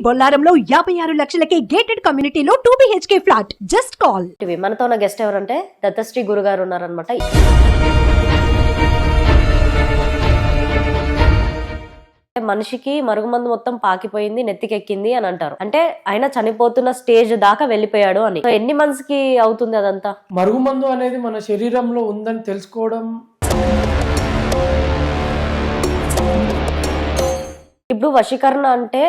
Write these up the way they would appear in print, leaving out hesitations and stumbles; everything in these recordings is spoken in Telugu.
బొల్లారంలో 56 లక్షలకే గేటెడ్ కమ్యూనిటీలో 2 BHK ఫ్లాట్. Just call. మనతో ఉన్న గెస్ట్ ఎవరంటే దత్తశ్రీ గురుగారు ఉన్నారనమాట. మనిషికి మరుగుమందు మొత్తం పాకిపోయింది, నెత్తికెక్కింది అని అంటారు. అంటే ఆయన చనిపోతున్న స్టేజ్ దాకా వెళ్ళిపోయాడు అని. ఎన్ని మంత్స్ కి అవుతుంది అదంతా? మరుగుమందు అనేది మన శరీరంలో ఉందని తెలుసుకోవడం. ఇప్పుడు వశీకరణ అంటే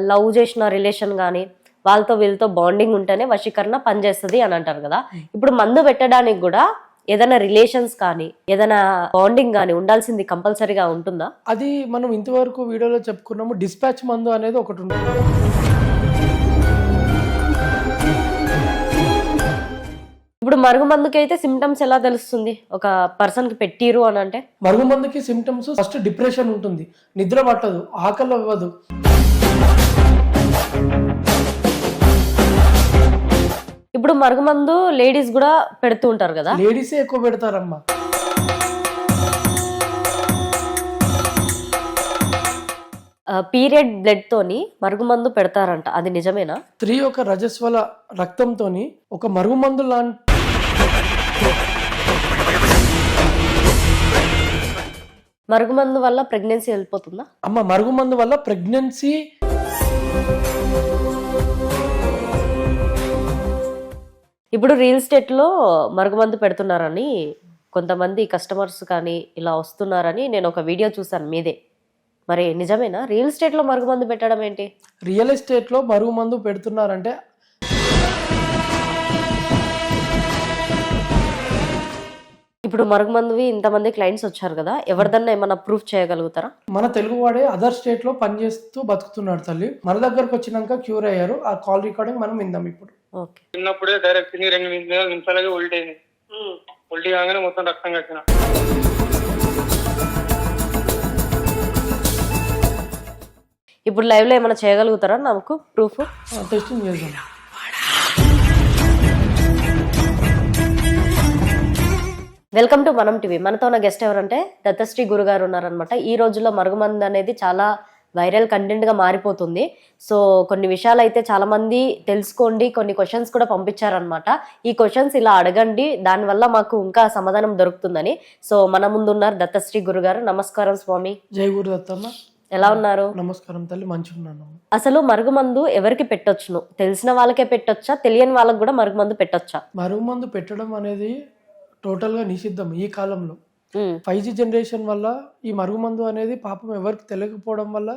లవ్ చేసిన రిలేషన్ గానీ వాళ్ళతో వీళ్ళతో బాండింగ్ ఉంటేనే వశీకరణ పనిచేస్తుంది అని అంటారు కదా. ఇప్పుడు మందు పెట్టడానికి కూడా ఏదైనా రిలేషన్స్ కానీ ఏదైనా బాండింగ్ కానీ ఉండాల్సింది కంపల్సరీగా ఉంటుందా? అది మనం ఇంతవరకు వీడియోలో చెప్పుకున్నాము. డిస్పాచ్ మందు అనేది ఒకటి ఉంటుంది. ఇప్పుడు మరుగుమందుకి అయితే సిమ్టమ్స్ ఎలా తెలుస్తుంది ఒక పర్సన్ కి పెట్టిరు అని అంటే? మరుగుమందుకి సిమ్టమ్స్ ఫస్ట్ డిప్రెషన్ ఉంటుంది, నిద్ర పట్టదు, ఆకలి అవ్వదు. ఇప్పుడు మరుగుమందు లేడీస్ కూడా పెడుతూ ఉంటారు కదా. లేడీసే ఎక్కువ పెడతారమ్మా. పీరియడ్ బ్లడ్ తోని మరుగుమందు పెడతారంట, అది నిజమేనా? స్త్రీ యొక్క రజస్వల రక్తంతోని ఒక మరుగుమందు లాంటి మరుగుమందు వల్ల ప్రెగ్నెన్సీ వెళ్ళిపోతుందా? అమ్మ, మరుగుమందు వల్ల ప్రెగ్నెన్సీ ఇప్పుడు రియల్ ఎస్టేట్ లో మరుగుమందు పెడుతున్నారని కొంతమంది కస్టమర్స్ కానీ ఇలా వస్తున్నారని నేను ఒక వీడియో చూసాను మీదే. మరి నిజమేనా? రియల్ ఎస్టేట్ లో మరుగుమందు పెట్టడం ఏంటి? రియల్ ఎస్టేట్ లో మరుగుమందు పెడుతున్నారంటే ఇప్పుడు మరుగుమందువి ఇంతమంది క్లయింట్స్ వచ్చారు కదా, ఎవరిదన్నా ఏమన్నా ప్రూఫ్ చేయగలుగుతారా? మన తెలుగు వాడే అదర్ స్టేట్ లో పనిచేస్తూ బతుకుతున్నాడు తల్లి. మన దగ్గరకు వచ్చినాక క్యూర్ అయ్యారు. ఆ కాల్ రికార్డింగ్ మనం విందాం ఇప్పుడు. ఓకే. చిన్నప్పుడే డైరెక్ట్ 2 నిమిషాలకే ఉల్టీ అయింది. ఉల్టీ కాగానే మొత్తం రక్తం కట్టిన. ఇప్పుడు లైవ్ లో ఏమైనా చేయగలుగుతారా నాకు ప్రూఫ్? టెస్టింగ్ చేద్దాం. వెల్కమ్ టు మనం టీవీ. మనతో ఉన్న గెస్ట్ ఎవరంటే దత్తశ్రీ గురుగారు ఉన్నారనమాట. ఈ రోజుల్లో మరుగుమందు అనేది చాలా వైరల్ కంటెంట్ గా మారిపోతుంది. సో కొన్ని విషయాలు అయితే చాలా మంది తెలుసుకోండి, కొన్ని క్వశ్చన్స్ కూడా పంపించారనమాట. ఈ క్వశ్చన్స్ ఇలా అడగండి, దానివల్ల మాకు ఇంకా సమాధానం దొరుకుతుందని. సో మన ముందు ఉన్నారు దత్తశ్రీ గురుగారు. నమస్కారం స్వామి. జై గురు దత్తమ్మ. ఎలా ఉన్నారు? నమస్కారం తల్లి, మంచిగా ఉన్నాను. అసలు మరుగుమందు ఎవరికి పెట్టొచ్చును? తెలిసిన వాళ్ళకే పెట్టొచ్చా, తెలియని వాళ్ళకి కూడా మరుగుమందు పెట్టొచ్చా? మరుగుమందు పెట్టడం అనేది టోటల్ గా నిషిద్ధం ఈ కాలంలో. 5G జనరేషన్ వల్ల ఈ మరుగుమందు అనేది పాపం ఎవరికి తెలియకపోవడం వల్ల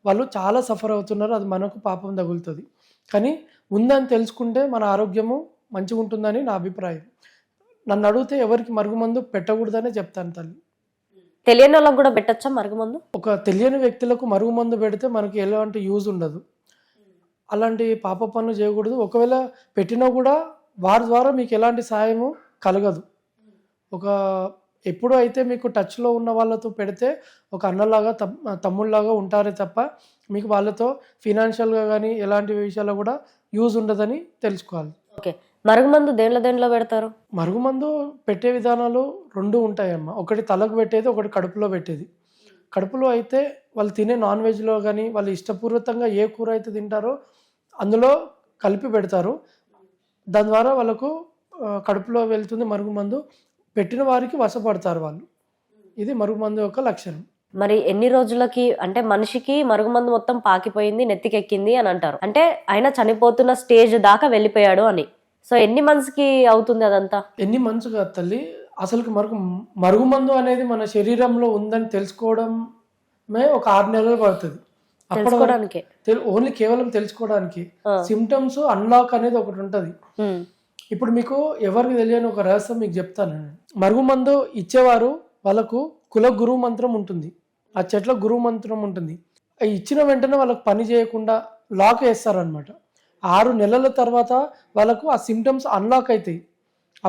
వాళ్ళు చాలా సఫర్ అవుతున్నారు. అది మనకు పాపం తగులుతుంది. కానీ ఉందని తెలుసుకుంటే మన ఆరోగ్యము మంచిగా ఉంటుందని నా అభిప్రాయం. నన్ను అడిగితే ఎవరికి మరుగుమందు పెట్టకూడదనే చెప్తాను తల్లి. తెలియని వాళ్ళకి కూడా పెట్టచ్చా మరుగుమందు? ఒక తెలియని వ్యక్తులకు మరుగుమందు పెడితే మనకి ఎలాంటి యూజ్ ఉండదు. అలాంటి పాప పనులు చేయకూడదు. ఒకవేళ పెట్టినా కూడా వారి ద్వారా మీకు ఎలాంటి సాయము కలగదు. ఎప్పుడు అయితే మీకు టచ్లో ఉన్న వాళ్ళతో పెడితే ఒక అన్నలాగా తమ్ముళ్ళలాగా ఉంటారే తప్ప మీకు వాళ్ళతో ఫినాన్షియల్గా కానీ ఎలాంటి విషయాల్లో కూడా యూజ్ ఉండదని తెలుసుకోవాలి. ఓకే. మరుగుమందు దేంట్లో పెడతారు? మరుగుమందు పెట్టే విధానాలు 2 ఉంటాయమ్మా. ఒకటి తలకు పెట్టేది, ఒకటి కడుపులో పెట్టేది. కడుపులో అయితే వాళ్ళు తినే నాన్ వెజ్లో కానీ వాళ్ళు ఇష్టపూర్వకంగా ఏ కూర అయితే తింటారో అందులో కలిపి పెడతారు. దాని ద్వారా వాళ్ళకు కడుపులో వెళ్తుంది మరుగుమందు. పెట్టిన వారికి వశపడతారు వాళ్ళు. ఇది మరుగుమందు యొక్క లక్షణం. మరి ఎన్ని రోజులకి, అంటే మనిషికి మరుగుమందు మొత్తం పాకిపోయింది, నెత్తికెక్కింది అని అంటారు. అంటే ఆయన చనిపోతున్న స్టేజ్ దాకా వెళ్ళిపోయాడు అని. సో ఎన్ని మంత్స్ కి అవుతుంది అదంతా? ఎన్ని మంత్స్ కాదు తల్లి, అసలు మరుగుమందు అనేది మన శరీరంలో ఉందని తెలుసుకోవడమే ఒక 6 నెలలు పడుతుంది. తెలుసుకోవడానికి ఓన్లీ కేవలం తెలుసుకోవడానికి. సిమ్టమ్స్ అన్లాక్ అనేది ఒకటి ఉంటది. ఇప్పుడు మీకు ఎవరికి తెలియని ఒక రహస్యం మీకు చెప్తాను. మరుగుమందు ఇచ్చేవారు వాళ్ళకు కుల గురువు మంత్రం ఉంటుంది. ఆ చెట్ల గురువు మంత్రం ఉంటుంది. ఇచ్చిన వెంటనే వాళ్ళకు పని చేయకుండా లాక్ వేస్తారనమాట. 6 నెలల తర్వాత వాళ్ళకు ఆ సిమ్టమ్స్ అన్లాక్ అవుతాయి.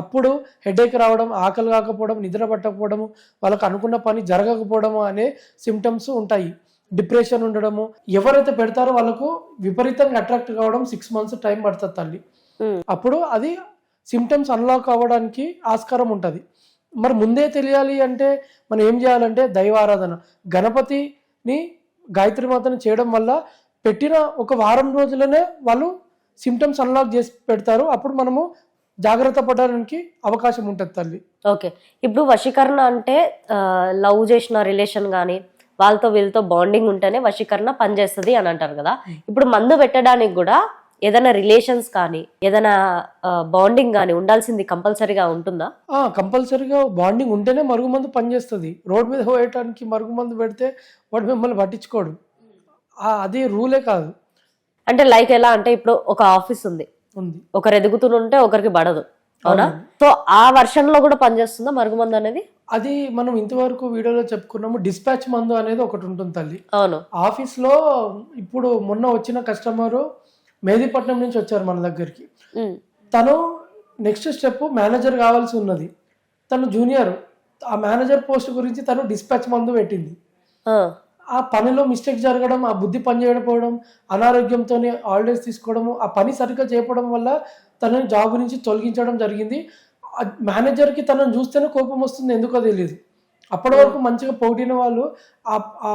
అప్పుడు హెడేక్ రావడం, ఆకలి కాకపోవడం, నిద్ర పట్టకపోవడము, వాళ్ళకు అనుకున్న పని జరగకపోవడము అనే సిమ్టమ్స్ ఉంటాయి. డిప్రెషన్ ఉండడము. ఎవరైతే పెడతారో వాళ్ళకు విపరీతంగా అట్రాక్ట్ కావడం 6 మంత్స్ టైం పడుతుంది తల్లి. అప్పుడు అది సిమ్టమ్స్ అన్లాక్ అవ్వడానికి ఆస్కారం ఉంటుంది. మరి ముందే తెలియాలి అంటే మనం ఏం చేయాలంటే దైవారాధన, గణపతిని గాయత్రి మాతను చేయడం వల్ల పెట్టిన ఒక వారం రోజులనే వాళ్ళు సిమ్టమ్స్ అన్లాక్ చేసి పెడతారు. అప్పుడు మనము జాగ్రత్త పడడానికి అవకాశం ఉంటుంది తల్లి. ఓకే, ఇప్పుడు వశీకరణ అంటే లవ్ చేసిన రిలేషన్ కానీ వాళ్ళతో వీళ్ళతో బాండింగ్ ఉంటేనే వశీకరణ పనిచేస్తుంది అని అంటారు కదా. ఇప్పుడు మందు పెట్టడానికి కూడా ఏదైనా రిలేషన్స్ కానీ ఏదైనా బాండింగ్ కానీ ఉండాల్సింది కంపల్సరీగా ఉంటుందా? కంపల్సరీగా బాండింగ్ ఉంటేనే మరుగుమందు పనిచేస్తుంది. రోడ్ మీద పోయటానికి మరుగుమందు పెడితే వాడు మిమ్మల్ని పట్టించుకోడు, అది రూలే కాదు. అంటే లైక్ ఎలా అంటే ఇప్పుడు ఒక ఆఫీస్ ఉంది, ఒకరు ఎదుగుతుంటే ఒకరికి పడదు, అవునా? సో ఆ వర్షన్ లో కూడా పనిచేస్తుందా మరుగుమందు అనేది? అది మనం ఇంతవరకు వీడియోలో చెప్పుకున్నాము. డిస్పాచ్ మందు అనేది ఒకటి ఉంటుంది తల్లి. అవును. ఆఫీస్ లో ఇప్పుడు మొన్న వచ్చిన కస్టమరు మేదీపట్నం నుంచి వచ్చారు మన దగ్గరికి. తను నెక్స్ట్ స్టెప్ మేనేజర్ కావాల్సి ఉన్నది. తను జూనియర్, ఆ మేనేజర్ పోస్ట్ గురించి తను డిస్పాచ్ మందు పెట్టింది. ఆ పనిలో మిస్టేక్ జరగడం, ఆ బుద్ధి పని చేయకపోవడం, అనారోగ్యంతో హాలిడేస్ తీసుకోవడము, ఆ పని సరిగ్గా చేయడం వల్ల తనని జాబ్ నుంచి తొలగించడం జరిగింది. మేనేజర్కి తనను చూస్తేనే కోపం వస్తుంది, ఎందుకో తెలియదు. అప్పటి వరకు మంచిగా పోటీన వాళ్ళు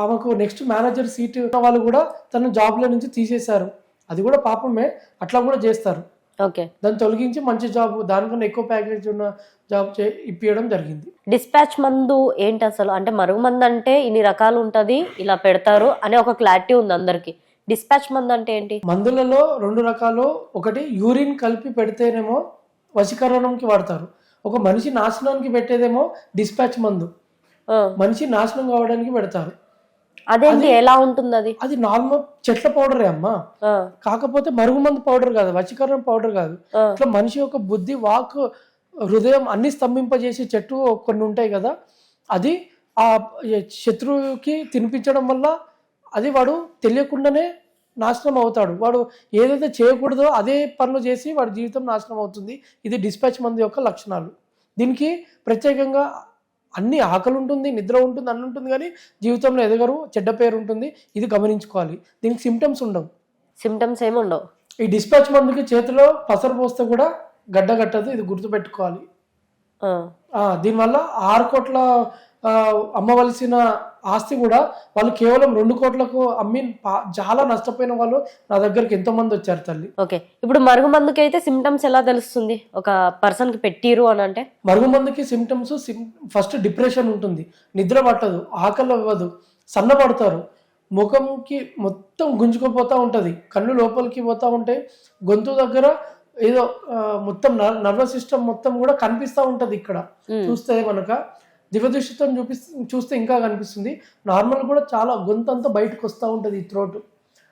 ఆమెకు నెక్స్ట్ మేనేజర్ సీట్ ఉన్న వాళ్ళు కూడా తన జాబ్లో నుంచి తీసేశారు. అది కూడా పాపమే, అట్లా కూడా చేస్తారు. ఓకే, దాన్ని తొలగించి మంచి జాబ్, దానికన్నా ఎక్కువ ప్యాకేజ్ ఉన్న జాబ్ ఇప్పించడం జరిగింది. డిస్పాచ్ మందు ఏంటి అసలు? అంటే మరుగు మందు అంటే ఇన్ని రకాలు ఉంటది, ఇలా పెడతారు అనే ఒక క్లారిటీ ఉంది అందరికి. డిస్పాచ్ మందు అంటే ఏంటి? మందులలో 2 రకాలు. ఒకటి యూరిన్ కలిపి పెడితేనేమో వశీకరణంకి వాడతారు. ఒక మనిషి నాశనానికి పెట్టేదేమో డిస్పాచ్ మందు, మనిషి నాశనం కావడానికి పెడతారు. అదేంటి, ఎలా ఉంటుంది అది? అది నార్మల్ చెట్ల పౌడరే అమ్మా, కాకపోతే మరుగుమందు పౌడర్ కాదు, వశీకరణం పౌడర్ కాదు. ఇట్లా మనిషి యొక్క బుద్ధి, వాక్, హృదయం అన్ని స్తంభింపజేసే చెట్టు కొన్ని ఉంటాయి కదా, అది ఆ శత్రువుకి తినిపించడం వల్ల అది వాడు తెలియకుండానే నాశనం అవుతాడు. వాడు ఏదైతే చేయకూడదో అదే పనులు చేసి వాడి జీవితం నాశనం అవుతుంది. ఇది డిస్పాచ్ మందు యొక్క లక్షణాలు. దీనికి ప్రత్యేకంగా అన్ని ఆకలి ఉంటుంది, నిద్ర ఉంటుంది, అన్ని ఉంటుంది, కానీ జీవితంలో ఎదగరు, చెడ్డ పేరు ఉంటుంది. ఇది గమనించుకోవాలి. దీనికి సిమ్టమ్స్ ఉండవు. సిమ్టమ్స్ ఏమి ఉండవు. ఈ డిస్పాచ్ మందుకి చేతిలో పసరు పోస్తే కూడా గడ్డ కట్టదు, ఇది గుర్తుపెట్టుకోవాలి. దీనివల్ల 6 కోట్ల అమ్మవలసిన ఆస్తి కూడా వాళ్ళు కేవలం 2 కోట్లకు అమ్మి చాలా నష్టపోయిన వాళ్ళు నా దగ్గరికి ఎంతో మంది వచ్చారు తల్లి. ఓకే, ఇప్పుడు మరుగు మందుకి అయితే సిమ్టమ్స్ ఎలా తెలుస్తుంది ఒక పర్సన్ కి పెట్టిరు అని అంటే? మరుగు మందుకి సిమ్టమ్స్ ఫస్ట్ డిప్రెషన్ ఉంటుంది, నిద్ర పట్టదు, ఆకలి అవ్వదు, సన్నపడతారు, ముఖంకి మొత్తం గుంజుకుపోతూ ఉంటుంది, కళ్ళు లోపలికి పోతూ ఉంటాయి, గొంతు దగ్గర ఏదో మొత్తం నర్వస్ సిస్టమ్ మొత్తం కూడా కనిపిస్తూ ఉంటుంది. ఇక్కడ చూస్తే మనక దివ్యదృష్టితో చూస్తే ఇంకా కనిపిస్తుంది. నార్మల్ కూడా చాలా గొంతు అంతా బయటకు వస్తూ ఉంటుంది, ఈ థ్రోట్.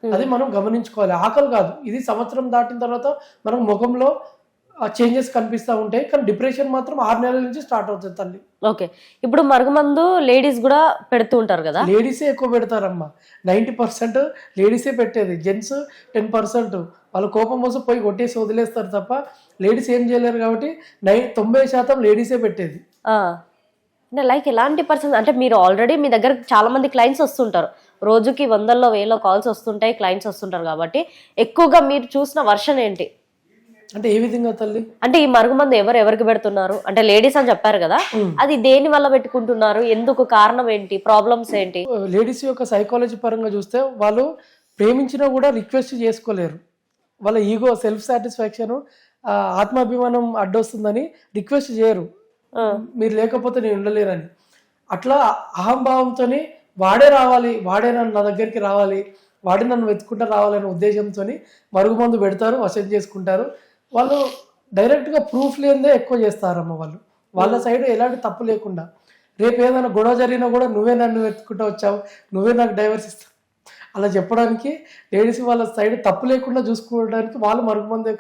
అది మనం గమనించుకోవాలి. ఆకలి కాదు, ఇది సంవత్సరం దాటిన తర్వాత మనం ముఖంలో చేంజెస్ కనిపిస్తూ ఉంటాయి, కానీ డిప్రెషన్ మాత్రం 6 నెలల నుంచి స్టార్ట్ అవుతుంది తల్లి. ఓకే, ఇప్పుడు మరుగుమందు లేడీస్ కూడా పెడుతూ ఉంటారు కదా? లేడీసే ఎక్కువ పెడతారమ్మా. 90% లేడీసే పెట్టేది, జెంట్స్ 10%. వాళ్ళ కోపం కోసం పోయి కొట్టేసి వదిలేస్తారు తప్ప లేడీస్ ఏం చేయలేరు. కాబట్టి 90% లేడీసే పెట్టేది. అంటే లైక్ ఎలాంటి పర్సన్స్ అంటే, మీరు ఆల్రెడీ మీ దగ్గర చాలా మంది క్లయింట్స్ వస్తుంటారు, రోజుకి 100లో 1000లో కాల్స్ వస్తుంటాయి, క్లయింట్స్ వస్తుంటారు, కాబట్టి ఎక్కువగా మీరు చూసిన వర్షన్ ఏంటి? అంటే ఏ విధంగా తల్లి? అంటే ఈ మరుగుమందు ఎవరికి పెడుతున్నారు అంటే లేడీస్ అని చెప్పారు కదా, అది దేని వల్ల పెట్టుకుంటున్నారు, ఎందుకు, కారణం ఏంటి, ప్రాబ్లమ్స్ ఏంటి? లేడీస్ యొక్క సైకాలజీ పరంగా చూస్తే వాళ్ళు ప్రేమించినా కూడా రిక్వెస్ట్ చేసుకోలేరు. వాళ్ళ ఈగో, సెల్ఫ్ సాటిస్ఫాక్షన్, ఆత్మాభిమానం అడ్డొస్తుందని రిక్వెస్ట్ చేయరు. మీరు లేకపోతే నేను ఉండలేనని. అట్లా అహంభావంతో వాడే రావాలి, వాడే నా దగ్గరికి రావాలి, వాడే నన్ను వెతుకుంటూ రావాలనే ఉద్దేశంతో మరుగుమందు పెడతారు, వశం చేసుకుంటారు. వాళ్ళు డైరెక్ట్గా ప్రూఫ్ లేనిదే ఎక్కువ చేస్తారమ్మ. వాళ్ళ సైడ్ ఎలాంటి తప్పు లేకుండా, రేపు ఏదైనా గొడవ జరిగినా కూడా నువ్వే నన్ను వెతుకుంటూ వచ్చావు, నువ్వే నాకు డైవర్స్ ఇస్తావు అలా చెప్పడానికి లేడీస్ వాళ్ళ సైడ్ తప్పు లేకుండా చూసుకోవడానికి వాళ్ళు మరుగుమందు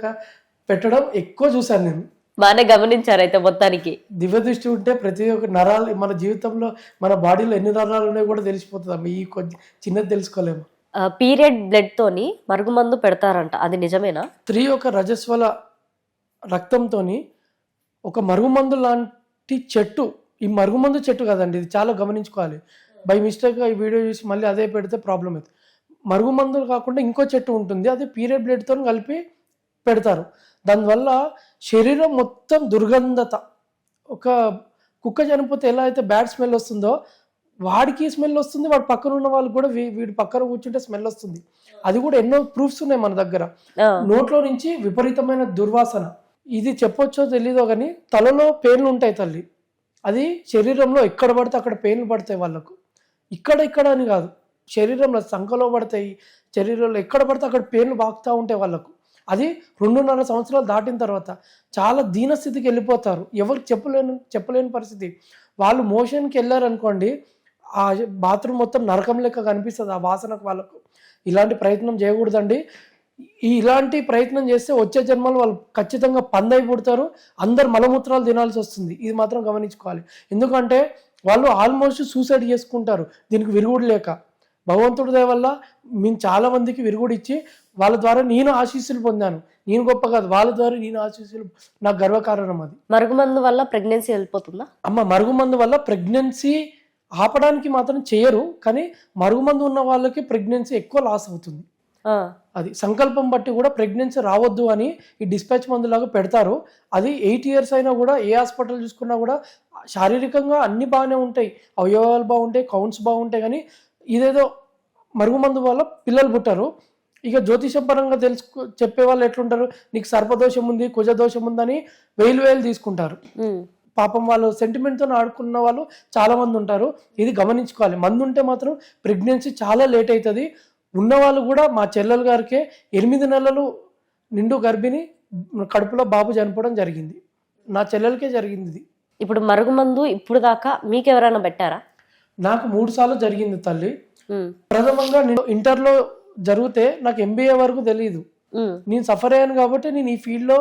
పెట్టడం ఎక్కువ చూశాను నేను. బాగానే గమనించారు అయితే మొత్తానికి. దివ్య దృష్టి ఉంటే ప్రతి ఒక్క నరాలు, మన జీవితంలో మన బాడీలో ఎన్ని నరాలు ఉన్నాయో కూడా తెలిసిపోతుంది అమ్మ. ఈ కొంచెం చిన్నది తెలుసుకోలేము. పీరియడ్ బ్లడ్ తోని మరుగుమందు పెడతారంట, అది నిజమేనా? స్త్రీ యొక్క రజస్వల రక్తంతో ఒక మరుగుమందు లాంటి చెట్టు, ఈ మరుగుమందు చెట్టు కదండి, ఇది చాలా గమనించుకోవాలి. బై మిస్టేక్గా ఈ వీడియో చూసి మళ్ళీ అదే పెడితే ప్రాబ్లం అవుతుంది. మరుగుమందులు కాకుండా ఇంకో చెట్టు ఉంటుంది, అది పీరియడ్ బ్లడ్తో కలిపి పెడతారు. దానివల్ల శరీరం మొత్తం దుర్గంధత, ఒక కుక్క చనిపోతే ఎలా అయితే బ్యాడ్ స్మెల్ వస్తుందో వాడికి స్మెల్ వస్తుంది, వాడు పక్కన ఉన్న వాళ్ళు కూడా వీడి పక్కన కూర్చుంటే స్మెల్ వస్తుంది. అది కూడా ఎన్నో ప్రూఫ్స్ ఉన్నాయి మన దగ్గర. నోట్లో నుంచి విపరీతమైన దుర్వాసన. ఇది చెప్పొచ్చో తెలీదో కానీ తలలో పెయిన్లు ఉంటాయి తల్లి. అది శరీరంలో ఎక్కడ పడితే అక్కడ పెయిన్లు పడతాయి వాళ్ళకు. ఇక్కడ అని కాదు, శరీరంలో సంఖలో పడతాయి, శరీరంలో ఎక్కడ పడితే అక్కడ పెయిన్లు బాగుతూ ఉంటాయి వాళ్ళకు. అది 2.5 సంవత్సరాలు దాటిన తర్వాత చాలా దీనస్థితికి వెళ్ళిపోతారు. ఎవరికి చెప్పలేని పరిస్థితి. వాళ్ళు మోషన్కి వెళ్ళారనుకోండి, ఆ బాత్రూమ్ మొత్తం నరకం లెక్క కనిపిస్తుంది ఆ వాసనకు వాళ్ళకు. ఇలాంటి ప్రయత్నం చేయకూడదండి. ఇలాంటి ప్రయత్నం చేస్తే వచ్చే జన్మలు వాళ్ళు ఖచ్చితంగా పందై పుడతారు, అందరు మలమూత్రాలు తినాల్సి వస్తుంది. ఇది మాత్రం గమనించుకోవాలి. ఎందుకంటే వాళ్ళు ఆల్మోస్ట్ సూసైడ్ చేసుకుంటారు దీనికి విరుగుడు లేక. భగవంతుడి దయ వల్ల మేము చాలా మందికి విరుగుడు ఇచ్చి వాళ్ళ ద్వారా నేను ఆశీస్సులు పొందాను. నేను గొప్ప కాదు, వాళ్ళ ద్వారా నేను ఆశీస్సులు, నాకు గర్వకారణం అది. మరుగుమందు వల్ల ప్రెగ్నెన్సీ వెళ్ళిపోతుందా? అమ్మ, మరుగుమందు వల్ల ప్రెగ్నెన్సీ ఆపడానికి మాత్రం చేయరు, కానీ మరుగుమందు ఉన్న వాళ్ళకి ప్రెగ్నెన్సీ ఎక్కువ లాస్ అవుతుంది. అది సంకల్పం బట్టి కూడా ప్రెగ్నెన్సీ రావద్దు అని ఈ డిస్పాచ్ మందులాగా పెడతారు. అది 8 years అయినా కూడా ఏ హాస్పిటల్ చూసుకున్నా కూడా శారీరకంగా అన్ని బాగానే ఉంటాయి, అవయవాలు బాగుంటాయి, కౌంట్స్ బాగుంటాయి. కానీ ఇదేదో మరుగుమందు వల్ల పిల్లలు పుట్టారు. ఇక జ్యోతిషపరంగా చెప్పే వాళ్ళు ఎట్లుంటారు, నీకు సర్పదోషం ఉంది, కుజదోషం ఉందని వేలు తీసుకుంటారు. పాపం వాళ్ళు సెంటిమెంట్తో ఆడుకున్న వాళ్ళు చాలా మంది ఉంటారు. ఇది గమనించుకోవాలి. మందు ఉంటే మాత్రం ప్రెగ్నెన్సీ చాలా లేట్ అవుతుంది. ఉన్నవాళ్ళు కూడా, మా చెల్లెలు గారికే 8 నెలలు నిండు గర్భిణి, కడుపులో బాబు చనిపోవడం జరిగింది. నా చెల్లెలకే జరిగింది ఇది. ఇప్పుడు మరుగుమందు ఇప్పుడు దాకా మీకు ఎవరైనా పెట్టారా? నాకు 3 సార్లు జరిగింది తల్లి. ప్రథమంగా నేను ఇంటర్లో జరిగితే నాకు MBA వరకు తెలియదు. నేను సఫర్ అయ్యాను కాబట్టి నేను ఈ ఫీల్డ్లో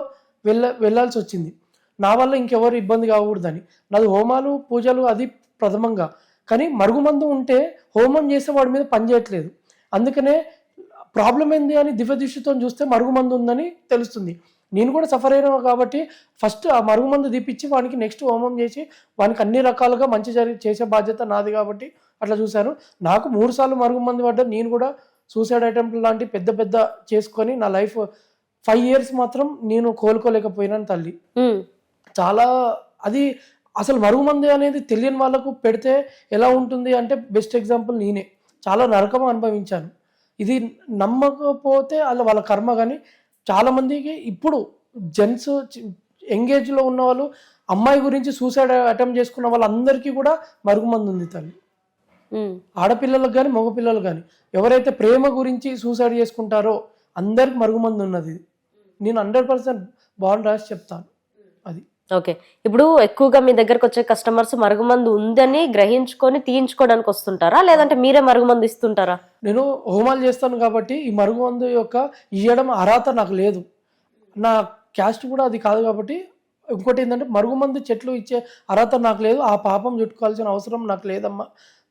వెళ్ళాల్సి వచ్చింది. నా వల్ల ఇంకెవరు ఇబ్బంది కాకూడదని. నాది హోమాలు పూజలు అది ప్రథమంగా. కానీ మరుగుమందు ఉంటే హోమం చేస్తే వాడి మీద పని చేయట్లేదు. అందుకనే ప్రాబ్లం ఏంది అని దివ్య దృష్టితో చూస్తే మరుగుమందు ఉందని తెలుస్తుంది. నేను కూడా సఫర్ అయినా కాబట్టి ఫస్ట్ ఆ మరుగుమందు తీపిచ్చి వానికి నెక్స్ట్ హోమం చేసి వానికి అన్ని రకాలుగా మంచి చేసే బాధ్యత నాది కాబట్టి అట్లా చూశాను. నాకు 3 సార్లు మరుగుమందు పడ్డా. నేను కూడా సూసైడ్ అటెంప్ట్ లాంటి పెద్ద చేసుకొని నా లైఫ్ 5 years మాత్రం నేను కోలుకోలేకపోయినాను తల్లి. చాలా అది అసలు మరుగుమందు అనేది తెలియని వాళ్ళకు పెడితే ఎలా ఉంటుంది అంటే బెస్ట్ ఎగ్జాంపుల్ నేనే. చాలా నరకం అనుభవించాను. ఇది నమ్మకపోతే అలా వాళ్ళ కర్మ. కానీ చాలామందికి ఇప్పుడు జెంట్స్ ఎంగేజ్లో ఉన్న వాళ్ళు, అమ్మాయి గురించి సూసైడ్ అటెంప్ట్ చేసుకున్న వాళ్ళందరికీ కూడా మరుగుమందు ఉంది తల్లి. ఆడపిల్లలకు కానీ మగపిల్లలు కానీ ఎవరైతే ప్రేమ గురించి సూసైడ్ చేసుకుంటారో అందరికి మరుగుమందు ఉన్నది. నేను 100% బాండ్ రాసి చెప్తాను అది. ఓకే, ఇప్పుడు ఎక్కువగా మీ దగ్గరకు వచ్చే కస్టమర్స్ మరుగుమందు ఉందని గ్రహించుకొని తీయించుకోవడానికి వస్తుంటారా, లేదంటే మీరే మరుగుమందు ఇస్తుంటారా? నేను హోమాలు చేస్తాను కాబట్టి ఈ మరుగుమందు యొక్క ఇవ్వడం అర్హత నాకు లేదు. నా క్యాస్ట్ కూడా అది కాదు కాబట్టి. ఇంకోటి ఏంటంటే మరుగుమందు చెట్లు ఇచ్చే అర్హత నాకు లేదు. ఆ పాపం చుట్టుకోవాల్సిన అవసరం నాకు లేదమ్మా.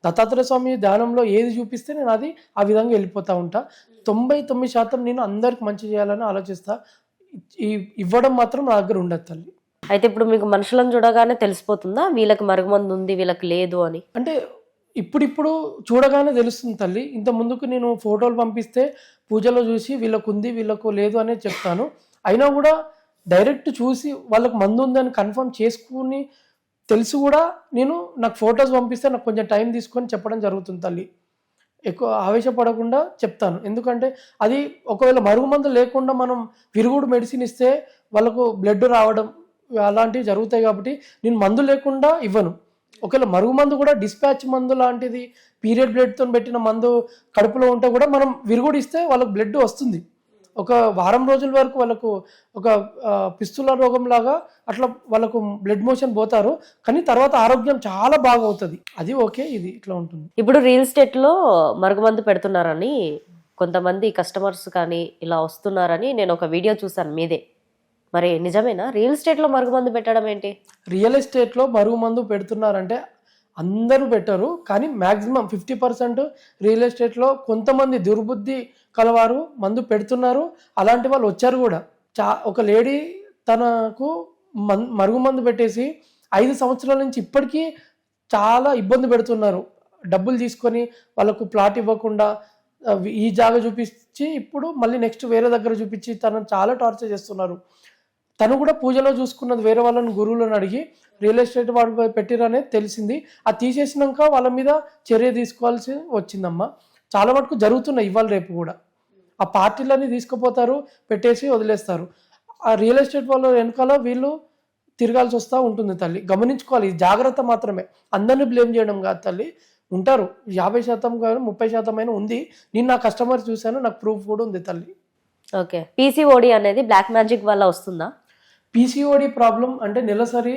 దత్తాత్రేయ స్వామి ధ్యానంలో ఏది చూపిస్తే నేను అది ఆ విధంగా వెళ్ళిపోతూ ఉంటా. 99% నేను అందరికి మంచి చేయాలని ఆలోచిస్తా. ఇవ్వడం మాత్రం నా దగ్గర ఉండదు తల్లి. అయితే ఇప్పుడు మీకు మనుషులను చూడగానే తెలిసిపోతుందా వీళ్ళకి మరుగుమందు ఉంది వీళ్ళకి లేదు అని? అంటే ఇప్పుడు చూడగానే తెలుస్తుంది తల్లి. ఇంత ముందుకు నేను ఫోటోలు పంపిస్తే పూజలో చూసి వీళ్ళకు ఉంది వీళ్ళకు లేదు అనేది చెప్తాను. అయినా కూడా డైరెక్ట్ చూసి వాళ్ళకు మందు ఉందని కన్ఫర్మ్ చేసుకుని తెలిసి కూడా నాకు ఫొటోస్ పంపిస్తే నాకు కొంచెం టైం తీసుకొని చెప్పడం జరుగుతుంది తల్లి. ఎక్కువ ఆవేశపడకుండా చెప్తాను. ఎందుకంటే అది ఒకవేళ మరుగుమందు లేకుండా మనం విరుగుడు మెడిసిన్ ఇస్తే వాళ్ళకు బ్లడ్ రావడం అలాంటివి జరుగుతాయి కాబట్టి నేను మందు లేకుండా ఇవ్వను. ఒకవేళ మరుగుమందు కూడా డిస్పాచ్ మందు లాంటిది పీరియడ్ బ్లడ్తో పెట్టిన మందు కడుపులో ఉంటే కూడా మనం విరుగుడు ఇస్తే వాళ్ళకు బ్లడ్ వస్తుంది. ఒక వారం రోజుల వరకు వాళ్ళకు ఒక పిస్తుల రోగం లాగా అట్లా వాళ్ళకు బ్లడ్ మోషన్ పోతారు. కానీ తర్వాత ఆరోగ్యం చాలా బాగా అవుతుంది. అది ఓకే, ఇది ఇట్లా ఉంటుంది. ఇప్పుడు రియల్ ఎస్టేట్ లో మరుగుమందు పెడుతున్నారని కొంతమంది కస్టమర్స్ కానీ ఇలా వస్తున్నారని నేను ఒక వీడియో చూసాను మీదే. మరి నిజమేనా రియల్ ఎస్టేట్ లో మరుగుమందు పెట్టడం ఏంటి? రియల్ ఎస్టేట్ లో మరుగుమందు పెడుతున్నారంటే అందరూ పెట్టరు, కానీ మ్యాక్సిమం 50% రియల్ ఎస్టేట్లో కొంతమంది దుర్బుద్ధి కలవారు మందు పెడుతున్నారు. అలాంటి వాళ్ళు వచ్చారు కూడా. ఒక లేడీ తనకు మరుగుమందు పెట్టేసి 5 సంవత్సరాల నుంచి ఇప్పటికీ చాలా ఇబ్బంది పెడుతున్నారు. డబ్బులు తీసుకొని వాళ్ళకు ప్లాట్ ఇవ్వకుండా ఈ జాగా చూపించి ఇప్పుడు మళ్ళీ నెక్స్ట్ వేరే దగ్గర చూపించి తనను చాలా టార్చర్ చేస్తున్నారు. తను కూడా పూజలో చూసుకున్నది వేరే వాళ్ళని గురువులను అడిగి రియల్ ఎస్టేట్ వాడు పెట్టిరనేది తెలిసింది. అది తీసేసినాక వాళ్ళ మీద చర్య తీసుకోవాల్సి వచ్చిందమ్మా. చాలా మటుకు జరుగుతున్నాయి ఇవాళ రేపు కూడా. ఆ పార్టీలని తీసుకుపోతారు, పెట్టేసి వదిలేస్తారు. ఆ రియల్ ఎస్టేట్ వాళ్ళ వెనకాల వీళ్ళు తిరగాల్సి వస్తూ ఉంటుంది తల్లి. గమనించుకోవాలి, ఈ జాగ్రత్త మాత్రమే, అందరినీ బ్లేమ్ చేయడం కాదు తల్లి. ఉంటారు 50% కానీ 30% అయినా ఉంది. నేను నా కస్టమర్ చూశాను, నాకు ప్రూఫ్ కూడా ఉంది తల్లి. ఓకే, పీసీఓడి అనేది బ్లాక్ మ్యాజిక్ వల్ల వస్తుందా? పీసీఓడి ప్రాబ్లం అంటే నెలసరి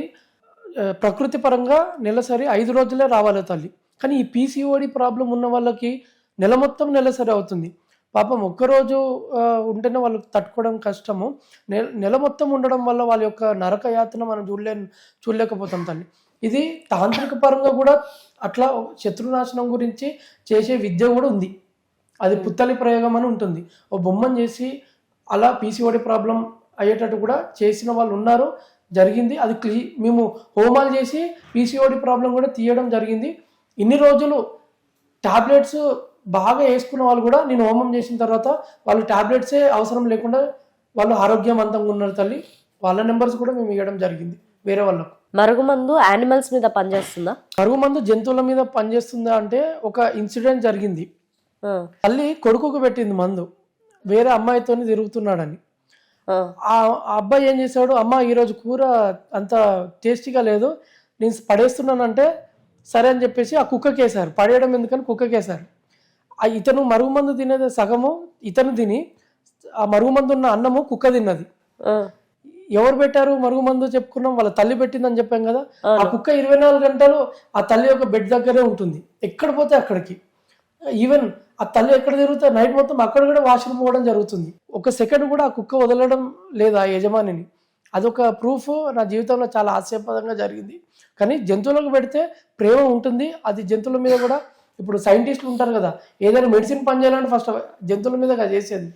ప్రకృతి పరంగా నెలసరి 5 రోజులే రావాలి తల్లి. కానీ ఈ పీసీఓడి ప్రాబ్లం ఉన్న వాళ్ళకి నెల మొత్తం నెలసరి అవుతుంది. పాపం ఒక్కరోజు ఉంటేనే వాళ్ళకి తట్టుకోవడం కష్టము. నెల మొత్తం ఉండడం వల్ల వాళ్ళ యొక్క నరక యాతన మనం చూడలేకపోతాం తల్లి. ఇది తాంత్రిక పరంగా కూడా అట్లా శత్రునాశనం గురించి చేసే విద్య కూడా ఉంది. అది పుత్తలి ప్రయోగం అని ఉంటుంది. ఓ బొమ్మను చేసి అలా పీసీఓడి ప్రాబ్లం అయ్యేటట్టు కూడా చేసిన వాళ్ళు ఉన్నారు, జరిగింది. అది మేము హోమాలు చేసి పీసీఓడి ప్రాబ్లం కూడా తీయడం జరిగింది. ఇన్ని రోజులు టాబ్లెట్స్ బాగా వేసుకున్న వాళ్ళు కూడా నేను హోమం చేసిన తర్వాత వాళ్ళు టాబ్లెట్సే అవసరం లేకుండా వాళ్ళు ఆరోగ్యవంతంగా ఉన్నారు తల్లి. వాళ్ళ నెంబర్స్ కూడా మేము ఇవ్వడం జరిగింది వేరే వాళ్ళకు. మరుగుమందు యానిమల్స్ మీద పనిచేస్తుందా? మరుగుమందు జంతువుల మీద పనిచేస్తుందా అంటే ఒక ఇన్సిడెంట్ జరిగింది. తల్లి కొడుకుకు పెట్టింది మందు, వేరే అమ్మాయితో తిరుగుతున్నాడని. ఆ అబ్బాయి ఏం చేశాడు, అమ్మ ఈరోజు కూర అంత టేస్టీగా లేదు, నేను పడేస్తున్నానంటే సరే అని చెప్పేసి ఆ కుక్కకేశారు. పడేయడం ఎందుకని కుక్కకేశారు. ఇతను మరుగుమందు తినేది సగము ఇతను తిని, ఆ మరుగుమందు ఉన్న అన్నము కుక్క తిన్నది. ఎవరు పెట్టారు మరుగుమందు చెప్పుకున్నాం, వాళ్ళ తల్లి పెట్టిందని చెప్పాం కదా. ఆ కుక్క 24 గంటలు ఆ తల్లి యొక్క బెడ్ దగ్గరే ఉంటుంది, ఎక్కడ పోతే అక్కడికి. ఈవెన్ ఆ తల్లి ఎక్కడ తిరుగుతా నైట్ మొత్తం అక్కడ కూడా వాష్రూమ్ పోవడం జరుగుతుంది. ఒక సెకండ్ కూడా ఆ కుక్క వదలడం లేదు ఆ యజమానిని. అదొక ప్రూఫ్ నా జీవితంలో చాలా హాస్యాస్పదంగా జరిగింది. కానీ జంతువులకు పెడితే ప్రేమ ఉంటుంది. అది జంతువుల మీద కూడా, ఇప్పుడు సైంటిస్టులు ఉంటారు కదా, ఏదైనా మెడిసిన్ పనిచేయాలంటే ఫస్ట్ జంతువుల మీద చేసేది.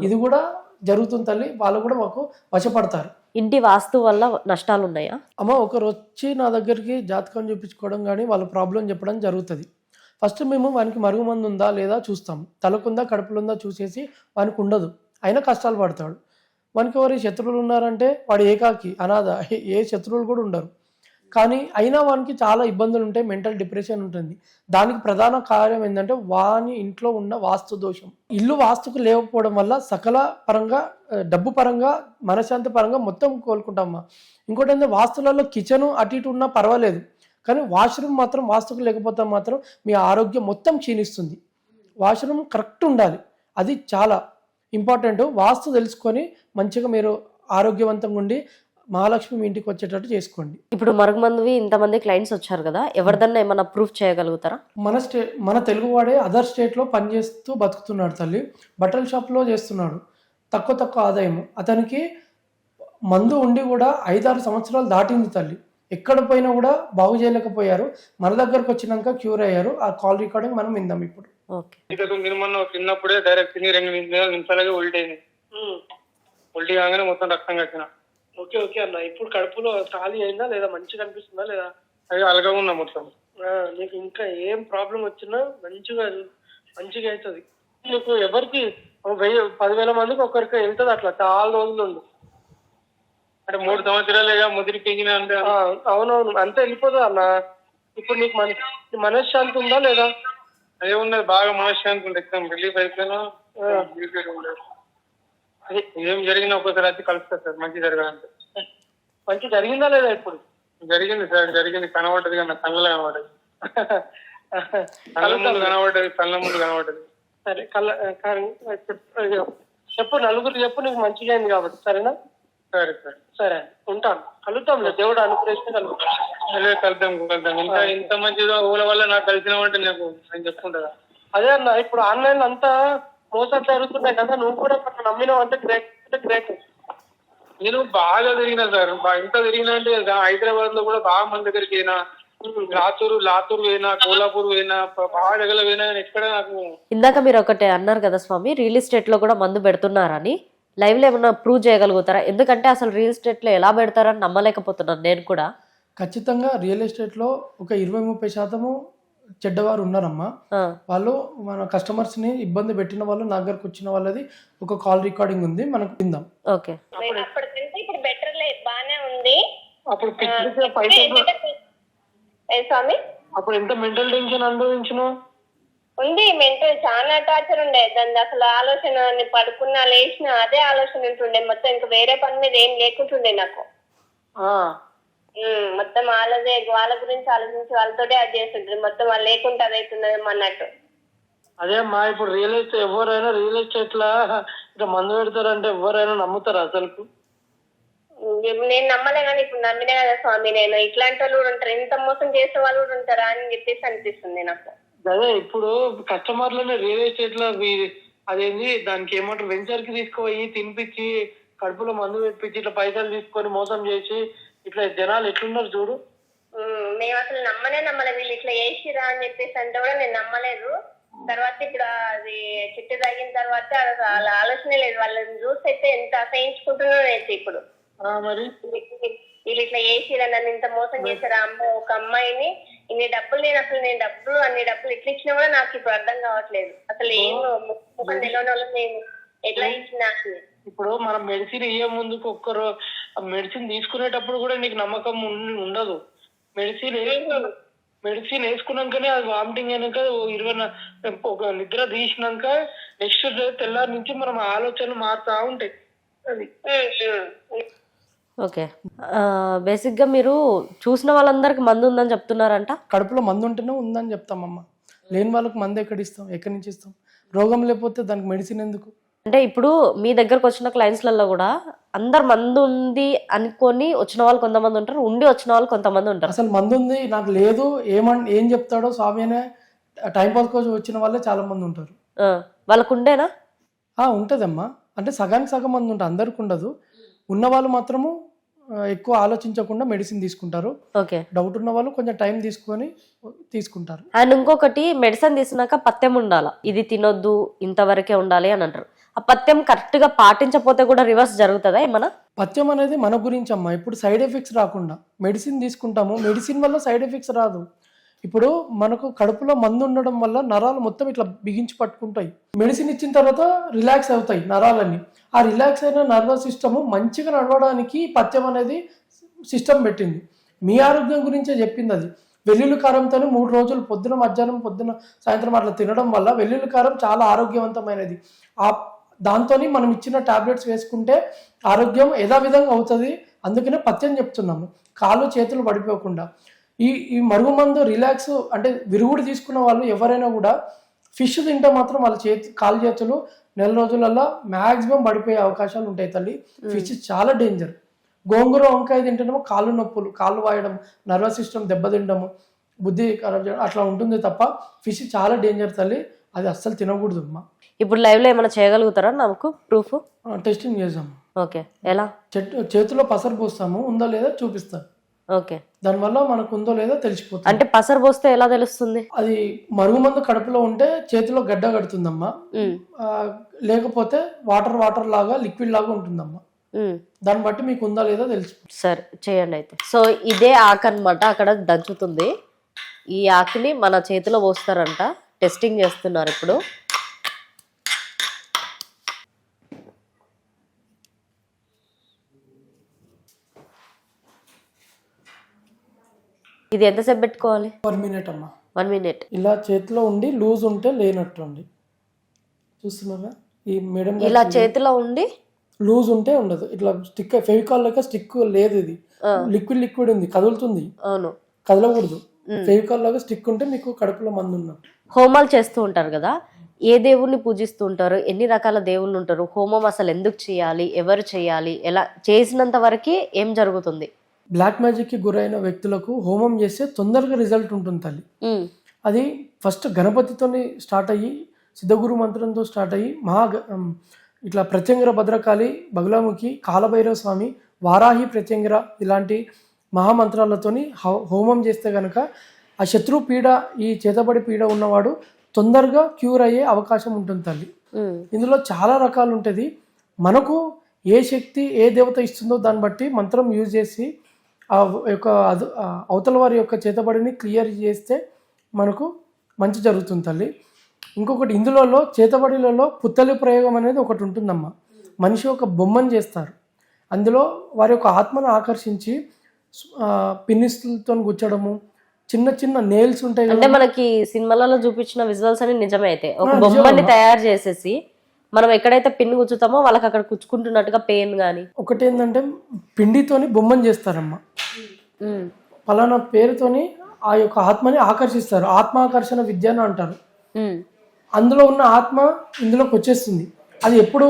ఇది కూడా జరుగుతుంది తల్లి. వాళ్ళు కూడా మాకు వశపడతారు. ఇంటి వాస్తు వల్ల నష్టాలు ఉన్నాయా? అమ్మ ఒకరు వచ్చి నా దగ్గరికి జాతకం చూపించుకోవడం కానీ వాళ్ళ ప్రాబ్లం చెప్పడం జరుగుతుంది. ఫస్ట్ మేము వానికి మరుగుమందు ఉందా లేదా చూస్తాం. తలకుందా కడుపులుందా చూసేసి వానికి ఉండదు, అయినా కష్టాలు పడతాడు. వానికి ఎవరి శత్రువులు ఉన్నారంటే వాడు ఏకాకి అనాథ, ఏ శత్రువులు కూడా ఉండరు. కానీ అయినా వానికి చాలా ఇబ్బందులు ఉంటాయి, మెంటల్ డిప్రెషన్ ఉంటుంది. దానికి ప్రధాన కారణం ఏంటంటే వాని ఇంట్లో ఉన్న వాస్తు దోషం. ఇల్లు వాస్తుకు లేకపోవడం వల్ల సకల పరంగా, డబ్బు పరంగా, మనశ్శాంతి పరంగా మొత్తం కోలుకుంటామమ్మా. ఇంకోటి ఏంటంటే వాస్తులలో కిచెన్ అటు ఇటు ఉన్నా పర్వాలేదు, కానీ వాష్రూమ్ మాత్రం వాస్తుకు లేకపోతే మాత్రం మీ ఆరోగ్యం మొత్తం క్షీణిస్తుంది. వాష్రూమ్ కరెక్ట్ ఉండాలి, అది చాలా ఇంపార్టెంట్. వాస్తు తెలుసుకొని మంచిగా మీరు ఆరోగ్యవంతంగా ఉండి మహాలక్ష్మి మీ ఇంటికి వచ్చేటట్టు చేసుకోండి. ఇప్పుడు మరుగుమందువి ఇంతమంది క్లయింట్స్ వచ్చారు కదా, ఎవరిదన్నా ఏమన్నా ప్రూఫ్ చేయగలుగుతారా? మన తెలుగువాడే అదర్ స్టేట్లో పనిచేస్తూ బతుకుతున్నాడు తల్లి. బట్టల షాప్లో చేస్తున్నాడు, తక్కువ ఆదాయం. అతనికి మందు ఉండి కూడా 5-6 సంవత్సరాలు దాటింది తల్లి. ఎక్కడ పోయినా కూడా బాగు చేయలేకపోయారు. మన దగ్గరకు వచ్చినాక క్యూర్ అయ్యారు. ఆ కాల్ రికార్డింగ్ మనం విందాం ఇప్పుడు. తిన్నప్పుడే డైరెక్ట్ 2 నిమిషాలకే ఉల్టైంది. ఉల్టీ కాగానే మొత్తం రక్తం కట్టిన. ఓకే అన్న, ఇప్పుడు కడుపులో ఖాళీ అయిందా లేదా, మంచిగా అనిపిస్తుందా లేదా? అది అలగా ఉన్నా మొత్తం. నీకు ఇంకా ఏం ప్రాబ్లం వచ్చినా మంచిగా అవుతుంది. నీకు ఎవరికి 10,000 మందికి ఒకరికి వెళ్తుంది అట్లా చాలా రోజులు ఉంది. అంటే 3 సంవత్సరాలుగా ముదిరి పెంచిన అంటే. అవునవును, అంతే వెళ్ళిపోతుంది అన్న. ఇప్పుడు నీకు మనశ్శాంతి ఉందా లేదా? అదే ఉన్నది, బాగా మనశ్శాంతి ఉంది. ఎగ్జామ్ రిలీఫ్ అయిపోయినా ఉండదు. ఏం జరిగినా ఒక్కొక్కసారి వచ్చి కలుస్తారు సార్, మంచి జరగాలంటే. మంచి జరిగిందా లేదా? ఇప్పుడు జరిగింది సార్, జరిగింది. కనబడ్డది కానీ కళ్ళలో కనబడ్డది, కళ్ళ ముందు కనబడ్డది. సరే చెప్పు, నలుగురు చెప్పు, నీకు మంచిగా అయింది కాబట్టి. సరేనా? సరే సార్. సరే ఉంటాను, కలుద్దాంలే, దేవుడు అనుగ్రహిస్తే కలుద్దాం. కలుద్దాం. ఇంకా ఇంత మంచిగా ఊళ్ళ వల్ల నాకు కలిసినామంటే నేను చెప్పుకుంటా. అదే అన్న, ఇప్పుడు ఆన్లైన్ అంతా మోసాలు జరుగుతున్నాయి కదా, నువ్వు కూడా నమ్మినావు అంటే గ్రేట్. నేను బాగా తిరిగినా సార్, ఎంత తిరిగినా అంటే హైదరాబాద్ లో కూడా బాగా మంది దగ్గరికి అయినా, లాతూరు పోయినా, కోలాపూర్ పోయినా, బాగా దగ్గర పోయినా, ఎక్కడ నాకు. ఇందాక మీరు ఒకటి అన్నారు కదా స్వామి, రియల్ ఎస్టేట్ లో కూడా మందు పెడుతున్నారని, లైవ్ లో ఏమన్నా ప్రూవ్ చేయగలుగుతారా? ఎందుకంటే అసలు రియల్ ఎస్టేట్ లో ఎలా పెడతారని నమ్మలేకపోతున్నాను నేను కూడా. ఖచ్చితంగా రియల్ ఎస్టేట్ లో ఒక 20-30% చెడ్డవారు ఉన్నారమ్మా. వాళ్ళు మన కస్టమర్స్ ని ఇబ్బంది పెట్టిన వాళ్ళు నా దగ్గరకు వచ్చిన వాళ్ళది ఒక కాల్ రికార్డింగ్ ఉంది, మనకు విందాం. ఓకే. ఇప్పుడు బెటర్ ఉంది. అప్పుడు పిచ్చి పైసలు ఏ స్వామి, అప్పుడు ఎంత మెంటల్ టెన్షన్ అనుభవించినావు? ఉంది మెంటల్ చాలా టార్చర్ ఉండే. దాన్ని అసలు ఆలోచన పడుకున్నా లేచినా అదే ఆలోచన ఉంటుండే మొత్తం. ఇంకా వేరే పని మీద ఏం లేకుంటుండే నాకు. మొత్తం వాళ్ళ గురించి ఆలోచించి వాళ్ళతోటే అది చేస్తుంటుంది మొత్తం. వాళ్ళు లేకుంటే అది అవుతున్నది అన్నట్టు. అదే అమ్మా, ఇప్పుడు రియల్ ఎస్టేట్ ఎవరైనా రియల్ ఎస్టేట్ లా ఇట్లా మందు పెడతారంటే ఎవరైనా నమ్ముతారా అసలు? నేను నమ్మలే కానీ ఇప్పుడు నమ్మినే కదా స్వామి. నేను ఇట్లాంటి వాళ్ళు కూడా ఉంటారు, ఇంత మోసం చేసే వాళ్ళు కూడా ఉంటారా అని చెప్పేసి అనిపిస్తుంది నాకు. అదే ఇప్పుడు కస్టమర్లనే రియల్ ఎస్టేట్ లో అదేంది దానికి ఏమంటారు వెంచర్ కి తీసుకుపోయి తినిపించి కడుపులో మందు పెట్టించి ఇట్లా పైసలు తీసుకొని మోసం చేసి ఇట్లా జనాలు ఎట్లున్నారు చూడు. మేము అసలు నమ్మలే. వీళ్ళు ఇట్లా చేసిరా అని చెప్పేసి అంటే కూడా నేను నమ్మలేదు. తర్వాత ఇప్పుడు అది చిట్టు తాగిన తర్వాత వాళ్ళ ఆలోచనే లేదు. వాళ్ళని చూసి అయితే ఎంత అసహించుకుంటున్నారో అయితే ఇప్పుడు. మరి వీళ్ళు ఇట్లా చేసిరా, నన్ను ఇంత మోసం చేశారా. ఒక అమ్మాయిని ఇన్ని డబ్బులు అన్ని డబ్బులు ఇట్లా ఇచ్చినా కూడా నాకు ఇప్పుడు అర్థం కావట్లేదు. అసలు ఏం ముఖం తెలియని వాళ్ళని నేను ఎట్లా ఇచ్చినా. ఇప్పుడు మనం మెడిసిన్ ఇయ్యే ముందుకు ఒక్కరు మెడిసిన్ తీసుకునేటప్పుడు కూడా నీకు నమ్మకం ఉండదు. మెడిసిన్ వేసుకున్నాకనే అది వామిటింగ్ అయినాక 20 నిద్ర తీసినాక నెక్స్ట్ డే తెల్లారి నుంచి మనం ఆలోచనలు మారుతా ఉంటాయి. అది ఓకే. బేసిక్గా మీరు చూసిన వాళ్ళందరికి మందు ఉందని చెప్తున్నారంట. కడుపులో మందు ఉంటేనే ఉందని చెప్తామమ్మా. లేని వాళ్ళకి మందు ఎక్కడి నుంచి ఇస్తాం? రోగం లేకపోతే దానికి మెడిసిన్ ఎందుకు? అంటే ఇప్పుడు మీ దగ్గరకు వచ్చిన క్లయింట్స్లలో కూడా అందరు మందు ఉంది అనుకొని వచ్చిన వాళ్ళు కొంతమంది ఉంటారు, ఉండి వచ్చిన వాళ్ళు కొంతమంది ఉంటారు. అసలు మందు ఉంది నాకు లేదు ఏం చెప్తాడో స్వామి అనే టైం పాస్ కోసం వచ్చిన వాళ్ళే చాలా మంది ఉంటారు. వాళ్ళకు ఉండేనా? ఉంటుందమ్మా. అంటే సగానికి సగం మంది ఉంటుంది, అందరికి ఉండదు. ఉన్న వాళ్ళు మాత్రము ఎక్కువ ఆలోచించకుండా మెడిసిన్ తీసుకుంటారు. ఓకే. డౌట్ ఉన్న వాళ్ళు కొంచెం టైం తీసుకొని తీసుకుంటారు. అండ్ ఇంకొకటి, మెడిసిన్ తీసుకున్నాక పథ్యం ఉండాలి, ఇది తినొద్దు ఇంతవరకే ఉండాలి అని అంటారు. ఆ పథ్యం కరెక్ట్ గా పాటించకపోతే కూడా రివర్స్ జరుగుతుందా ఏమన్నా? పథ్యం అనేది మన గురించి అమ్మా. ఇప్పుడు సైడ్ ఎఫెక్ట్స్ రాకుండా మెడిసిన్ తీసుకుంటాము, మెడిసిన్ వల్ల సైడ్ ఎఫెక్ట్స్ రాదు. ఇప్పుడు మనకు కడుపులో మందు ఉండడం వల్ల నరాలు మొత్తం ఇట్లా బిగించి పట్టుకుంటాయి. మెడిసిన్ ఇచ్చిన తర్వాత రిలాక్స్ అవుతాయి నరాలన్నీ. ఆ రిలాక్స్ అయిన నర్వస్ సిస్టమ్ మంచిగా నడవడానికి పథ్యం అనేది సిస్టమ్ పెట్టింది. మీ ఆరోగ్యం గురించే చెప్పింది అది. వెల్లుల్లి కారంతో 3 రోజులు పొద్దున మధ్యాహ్నం పొద్దున సాయంత్రం అట్లా తినడం వల్ల వెల్లుల్లి కారం చాలా ఆరోగ్యవంతమైనది. దాంతో మనం ఇచ్చిన టాబ్లెట్స్ వేసుకుంటే ఆరోగ్యం యథావిధంగా అవుతుంది. అందుకనే పథ్యం చెప్తున్నాము, కాళ్ళు చేతులు పడిపోకుండా. ఈ మరుగుమందు రిలాక్స్ అంటే విరుగుడు తీసుకున్న వాళ్ళు ఎవరైనా కూడా ఫిష్ తింటే మాత్రం వాళ్ళ కాళ్ళు చేతులు నెల రోజులలో మ్యాక్సిమం పడిపోయే అవకాశాలు ఉంటాయి తల్లి. ఫిష్ చాలా డేంజర్. గోంగూర వంకాయ తింటేనేమో కాళ్ళు నొప్పులు, కాళ్ళు వాయడం, నర్వస్ సిస్టమ్ దెబ్బతిండము, బుద్ధి ఖరాబ్ చేయడం అట్లా ఉంటుంది తప్ప ఫిష్ చాలా డేంజర్ తల్లి. అది అస్సలు తినకూడదు అమ్మా. ఇప్పుడు లైవ్ లో ఏమైనా చేయగలుగుతారా నాకు ప్రూఫ్? టెస్టింగ్ చేసాం. ఓకే. ఎలా? చేతిలో పసరు పోస్తాము, ఉందో లేదో చూపిస్తాం. ఓకే. దానివల్ల మనకు ఉందో లేదో తెలిసిపోతుంది. అంటే పసరు పోస్తే ఎలా తెలుస్తుంది? అది మరుగుమందు కడుపులో ఉంటే చేతిలో గడ్డ కడుతుందమ్మా. లేకపోతే వాటర్ లాగా లిక్విడ్ లాగా ఉంటుందమ్మా. దాన్ని బట్టి మీకు ఉందా లేదా తెలుసు. సరే చేయండి అయితే. సో ఇదే ఆకు అనమాట, అక్కడ దంచుతుంది. ఈ ఆకుని మన చేతిలో పోస్తారంట. టెస్టింగ్ చేస్తున్నారు ఇప్పుడు. ఇది ఎంతసేపు పెట్టుకోవాలి? 1 మినిట్ అమ్మా. 1 మినిట్. ఇలా చేతిలో ఉండి లూజ్ ఉంటే లేనట్టు అండి. చూస్తున్నారా ఈ మేడం? ఇలా చేతిలో ఉండి లూజ్ ఉంటే ఉండదు. ఇట్లా స్టిక్ ఫెవికాల్ లెక్క స్టిక్ లేదు, ఇది లిక్విడ్ ఉంది, కదులుతుంది. అవును, కదలకూడదు. ఫెవికాల్ లాగా స్టిక్ ఉంటే మీకు కడుపులో మందు ఉన్నట్టు. హోమాలు చేస్తూ ఉంటారు కదా, ఏ దేవుణ్ణి పూజిస్తూ ఉంటారు? ఎన్ని రకాల దేవుళ్ళు ఉంటారు? హోమం అసలు ఎందుకు చేయాలి? ఎవరు చేయాలి? ఎలా చేసినంత వరకు ఏం జరుగుతుంది? బ్లాక్ మ్యాజిక్ కి గురైన వ్యక్తులకు హోమం చేస్తే తొందరగా రిజల్ట్ ఉంటుంది తల్లి. అది ఫస్ట్ గణపతితో స్టార్ట్ అయ్యి, సిద్ధగురు మంత్రంతో స్టార్ట్ అయ్యి, ఇట్లా ప్రత్యంగర భద్రకాళి, బగులాముఖి, కాలభైరవ స్వామి, వారాహి ప్రత్యంగర ఇలాంటి మహామంత్రాలతోని హోమం చేస్తే కనుక ఆ శత్రు పీడ, ఈ చేతబడి పీడ ఉన్నవాడు తొందరగా క్యూర్ అయ్యే అవకాశం ఉంటుంది తల్లి. ఇందులో చాలా రకాలు ఉంటుంది. మనకు ఏ శక్తి ఏ దేవత ఇస్తుందో దాన్ని బట్టి మంత్రం యూజ్ చేసి ఆ యొక్క అవతల వారి యొక్క చేతబడిని క్లియర్ చేస్తే మనకు మంచి జరుగుతుంది తల్లి. ఇంకొకటి ఇందులో చేతబడిలలో పుత్తలి ప్రయోగం అనేది ఒకటి ఉంటుందమ్మా. మనిషి ఒక బొమ్మను చేస్తారు, అందులో వారి యొక్క ఆత్మను ఆకర్షించి పిన్నిస్లతో గుచ్చడము, చిన్న చిన్న నేల్స్ ఉంటాయి అంటే కదా. మనకి సినిమాలలో చూపించిన విజువల్స్ అని నిజమే అయితే ఒక నిజమే బొమ్మని అమ్మా. తయారు చేసేసి మనం ఎక్కడైతే పిన్ గుచ్చుతామో వాళ్ళకి అక్కడ కుచ్చుకుంటున్నట్టుగా పెయిన్ గానీ ఒకటి ఏంటంటే పిండితోని బొమ్మని చేస్తారమ్మా, పలానా పేరుతోని ఆ యొక్క ఆత్మని ఆకర్షిస్తారు. ఆత్మాకర్షణ విద్య అని అంటారు. అందులో ఉన్న ఆత్మ ఇందులోకి వచ్చేస్తుంది. అది ఎప్పుడు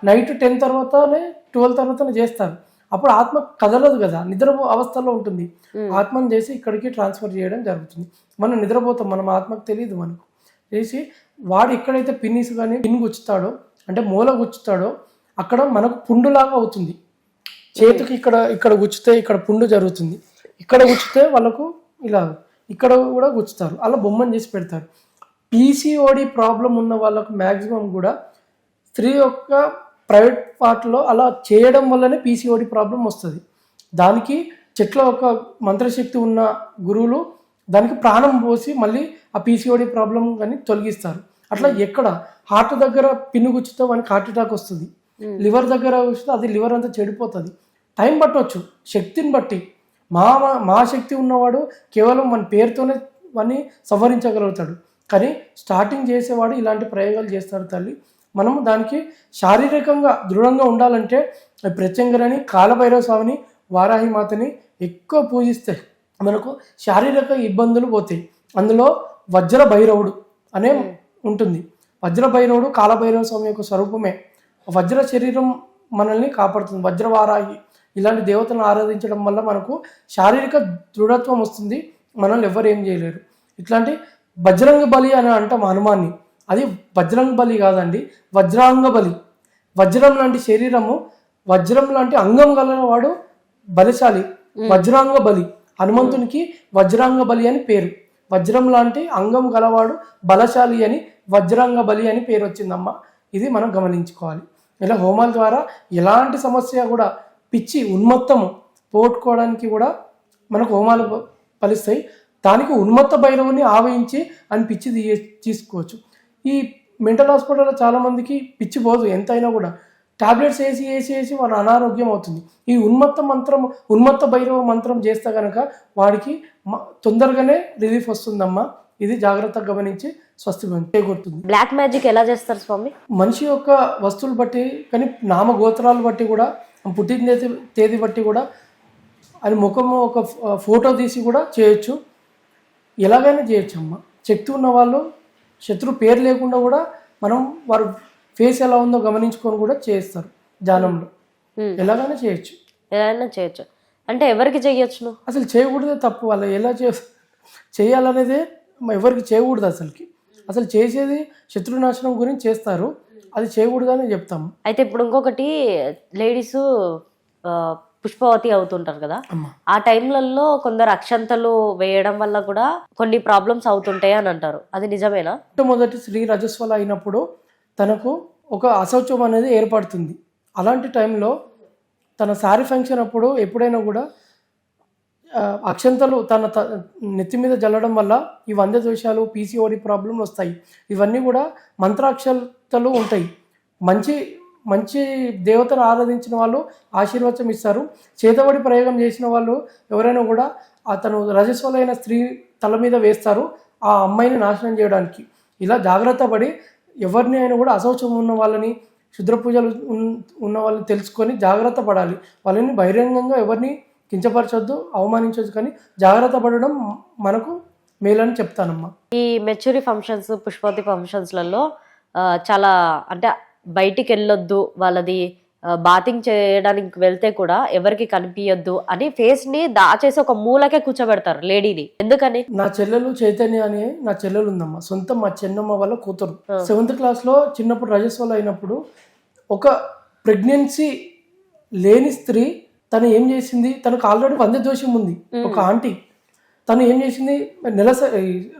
నైట్ 10 తర్వాతనే 12 తర్వాతనే చేస్తారు. అప్పుడు ఆత్మ కదలదు కదా, నిద్ర అవస్థలో ఉంటుంది. ఆత్మను చేసి ఇక్కడికి ట్రాన్స్ఫర్ చేయడం జరుగుతుంది. మనం నిద్రపోతాం, మనం ఆత్మకు తెలియదు. మనకు చేసి వాడు ఎక్కడైతే పిన్నిస్ కానీ పిన్ గుచ్చుతాడో అంటే మూల గుచ్చుతాడో అక్కడ మనకు పుండులాగా అవుతుంది. చేతికి ఇక్కడ గుచ్చితే ఇక్కడ పుండు జరుగుతుంది, ఇక్కడ గుచ్చితే వాళ్ళకు ఇలా ఇక్కడ కూడా గుచ్చుతారు. అలా బొమ్మను చేసి పెడతారు. పీసీఓడి ప్రాబ్లం ఉన్న వాళ్ళకు మ్యాక్సిమం కూడా స్త్రీ యొక్క ప్రైవేట్ పార్ట్లో అలా చేయడం వల్లనే పీసీఓడి ప్రాబ్లం వస్తుంది. దానికి చెట్ల ఒక మంత్రశక్తి ఉన్న గురువులు దానికి ప్రాణం పోసి మళ్ళీ ఆ పీసీఓడి ప్రాబ్లం కానీ తొలగిస్తారు. అట్లా ఎక్కడ హార్ట్ దగ్గర పిన్ను గుచ్చితే వానికి హార్ట్ అటాక్ వస్తుంది, లివర్ దగ్గర వస్తే అది లివర్ అంతా చెడిపోతుంది. టైం పట్టవచ్చు, శక్తిని బట్టి. మా శక్తి ఉన్నవాడు కేవలం మన పేరుతోనే వాడిని సవరించగలుగుతాడు. కానీ స్టార్టింగ్ చేసేవాడు ఇలాంటి ప్రయోగాలు చేస్తాడు తల్లి. మనము దానికి శారీరకంగా దృఢంగా ఉండాలంటే ప్రత్యంగరని, కాలభైరవ స్వామిని, వారాహి మాతని ఎక్కువ పూజిస్తే మనకు శారీరక ఇబ్బందులు పోతాయి. అందులో వజ్ర భైరవుడు అనే ఉంటుంది. వజ్ర భైరవుడు కాలభైరవ స్వామి యొక్క స్వరూపమే. వజ్ర శరీరం మనల్ని కాపాడుతుంది. వజ్రవారాహి ఇలాంటి దేవతలను ఆరాధించడం వల్ల మనకు శారీరక దృఢత్వం వస్తుంది. మనల్ని ఎవరు ఏం చేయలేరు. ఇట్లాంటి వజ్రంగ బలి అని అంటాం హనుమాన్ని. అది వజ్రంగ బలి కాదండి, వజ్రాంగ బలి. వజ్రం లాంటి శరీరము, వజ్రం లాంటి అంగం గలవాడు బలిశాలి. వజ్రాంగ బలి. హనుమంతునికి వజ్రాంగ బలి అని పేరు. వజ్రం లాంటి అంగం గలవాడు బలశాలి అని వజ్రాంగ బలి అని పేరు వచ్చిందమ్మా. ఇది మనం గమనించుకోవాలి. ఇలా హోమాల ద్వారా ఎలాంటి సమస్య కూడా, పిచ్చి ఉన్మత్తము పోగొట్టుకోవడానికి కూడా మనకు హోమాలు ఫలిస్తాయి. దానికి ఉన్మత్త భైరవుని ఆవహించి అని పిచ్చి తీసుకోవచ్చు. ఈ మెంటల్ హాస్పిటల్లో చాలామందికి పిచ్చి పోదు, ఎంతైనా కూడా టాబ్లెట్స్ వేసి వాళ్ళ అనారోగ్యం అవుతుంది. ఈ ఉన్మత్త భైరవ మంత్రం చేస్తే కనుక వాడికి తొందరగానే రిలీఫ్ వస్తుందమ్మా. ఇది జాగ్రత్తగా గమనించి స్వస్తి చేకూరుతుంది. బ్లాక్ మ్యాజిక్ ఎలా చేస్తారు స్వామి? మనిషి యొక్క వస్తువులు బట్టి కానీ నామగోత్రాలు బట్టి కూడా, పుట్టిన తేదీ బట్టి కూడా, అది ముఖము ఒక ఫోటో తీసి కూడా చేయొచ్చు. ఎలాగైనా చేయొచ్చు అమ్మ. శక్తి ఉన్న వాళ్ళు శత్రు పేరు లేకుండా కూడా మనం వారు ఫేస్ ఎలా ఉందో గమనించుకొని కూడా చేస్తారు ధ్యానంలో. ఎలాగైనా చేయొచ్చు. అంటే ఎవరికి చేయొచ్చు? అసలు చేయకూడదే తప్పు. వాళ్ళు ఎలా చేయాలనేదే ఎవరికి చేయకూడదు. అసలు చేసేది శత్రునాశనం గురించి చేస్తారు, అది చేయకూడదని చెప్తాము. అయితే ఇప్పుడు ఇంకొకటి, లేడీస్ పుష్పవతి అవుతుంటారు కదా, ఆ టైంలలో కొందరు అక్షంతలు వేయడం వల్ల కూడా కొన్ని ప్రాబ్లమ్స్ అవుతుంటాయి అని అంటారు. అది నిజమేనా? మొదటి స్త్రీ రజస్వల అయినప్పుడు తనకు ఒక అశౌచం అనేది ఏర్పడుతుంది. అలాంటి టైంలో తన శారీ ఫంక్షన్ అప్పుడు ఎప్పుడైనా కూడా అక్షంతలు తన నెత్తి మీద జల్లడం వల్ల ఈ వంద దోషాలు, పీసీఓడి ప్రాబ్లం వస్తాయి. ఇవన్నీ కూడా మంత్రాక్షంతలు ఉంటాయి. మంచి దేవతను ఆరాధించిన వాళ్ళు ఆశీర్వచనం ఇస్తారు. చేతబడి ప్రయోగం చేసిన వాళ్ళు ఎవరైనా కూడా అతను రజస్వలైన స్త్రీ తల మీద వేస్తారు ఆ అమ్మాయిని నాశనం చేయడానికి. ఇలా జాగ్రత్త పడి ఎవరిని అయినా కూడా అశౌచం ఉన్న వాళ్ళని, క్షుద్ర పూజలు ఉన్న వాళ్ళని తెలుసుకొని జాగ్రత్త పడాలి. వాళ్ళని బహిరంగంగా ఎవరిని కించపరచొద్దు, అవమానించొద్దు. కానీ జాగ్రత్త పడడం మనకు మేలని చెప్తానమ్మా. ఈ మెచ్యూరీ ఫంక్షన్స్, పుష్పవతి ఫంక్షన్స్లలో చాలా అంటే బయటికి వెళ్ళొద్దు, వాళ్ళది బాతింగ్ చేయడానికి వెళ్తే కూడా ఎవరికి కనిపించొద్దు అని ఫేస్ ని దాచేసి ఒక మూలకే కూర్చోబెడతారు లేడీని. ఎందుకని? నా చెల్లెలు చైతన్య అని నా చెల్లెలు ఉందమ్మా, సొంతం మా చిన్నమ్మ వాళ్ళ కూతురు. 7th క్లాస్లో చిన్నప్పుడు రజస్వల అయినప్పుడు ఒక ప్రెగ్నెన్సీ లేని స్త్రీ తను ఏం చేసింది, తనకు ఆల్రెడీ వంద దోషం ఉంది. ఒక ఆంటీ తను ఏం చేసింది,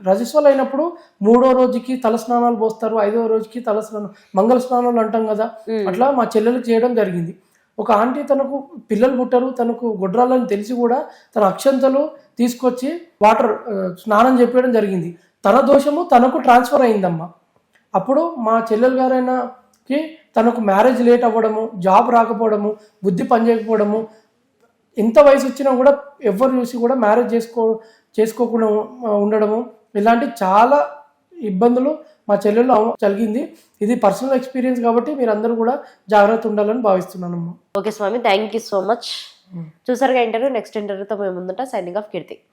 రజస్వల అయినప్పుడు 3వ రోజుకి తల స్నానాలు పోస్తారు, 5వ రోజుకి తల స్నానం, మంగళ స్నానాలు అంటాం కదా, అట్లా మా చెల్లెలకు చేయడం జరిగింది. ఒక ఆంటీ తనకు పిల్లలు పుట్టరు, తనకు గొడ్రాలని తెలిసి కూడా తన అక్షంతలు తీసుకొచ్చి వాటర్ స్నానం చెప్పడం జరిగింది. తన దోషము తనకు ట్రాన్స్ఫర్ అయిందమ్మా. అప్పుడు మా చెల్లెలు గారైనకి తనకు మ్యారేజ్ లేట్ అవ్వడము, జాబ్ రాకపోవడము, బుద్ధి పనిచేయకపోవడము, ఎంత వయసు వచ్చినా కూడా ఎవరు చూసి కూడా మ్యారేజ్ చేసుకోకుండా ఉండడము, ఇలాంటి చాలా ఇబ్బందులు మా చెల్లెల్లో జరిగింది. ఇది పర్సనల్ ఎక్స్పీరియన్స్ కాబట్టి మీరందరూ కూడా జాగ్రత్త ఉండాలని భావిస్తున్నానమ్మా. ఓకే స్వామి, థ్యాంక్ యూ సో మచ్. చూసారుగా ఇంటర్వ్యూ. నెక్స్ట్ ఇంటర్వ్యూతో మేము ముందుంటా. సైనింగ్ ఆఫ్ కీర్తి.